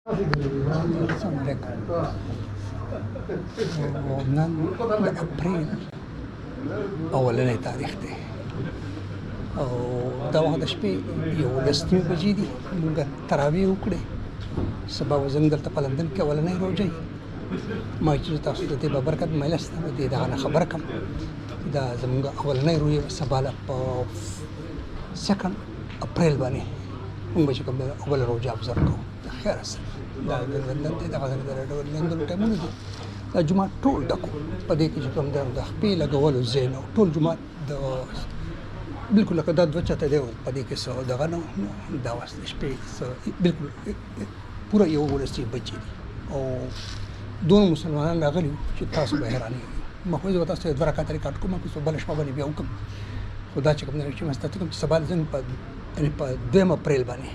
السلام عليكم. نن د اپریل اولنی تاریخ دی او دا وخت د شپې 11 بجې دي. موږ تراویح وکړې. سبا زموږ دلته په لندن کې اولنی روژه ما چې تاسو ته د برکت مېلسته د دغه نه خبر کم دا زموږ اولنی روژه سبا په 2 اپریل باندې موږ چې کوم اول روژه ابزر کوو. خیر سره دا د لندن د لندن ټایمونه دي. دا جومات ټول ډکو په دې کې چې کوم د خپې لګولو ځای نه ټول جومات د بالکل لکه دا دوه چته دی په دې کې څه دغه نه دا اوس د شپې بالکل پوره 11 بجې دي او دوه مسلمانان راغلي چې تاسو به حیرانېږئ. ما خو زه به تاسو ته 2 رکعته ریکارډ کوم که څه بله شپه باندې بیا وکړم خو دا چې کوم دی چې مسته کوم چې سبا زه په 2 اپریل باندې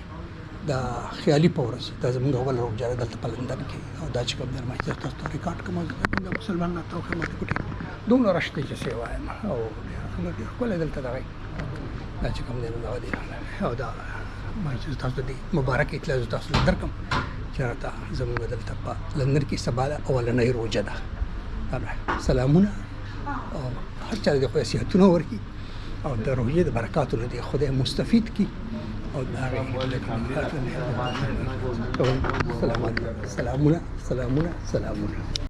دا خیالي په ورځ دا زموږ اول روژه ده دلته په لندن کې او دا چې کوم دی ما چې تاسو ته ریکارډ کوم د مسلمانانو ته خدمت وکړي دومره رش دی چې څه وایم او ډېر ښکلی دلته دغه دا چې کوم دی دغه دی او دا ما چې تاسو ته مبارک اطلاع زه تاسو ته درکړم چې راته زموږ دلته په لندن کې سبا اولنۍ روژه ده. سلامونه او هر چا د خدای صحتونه ورکړي او د روژې د برکاتو نه دی خدای مستفید کړي او د هغې سلامونه سلامونه سلامونه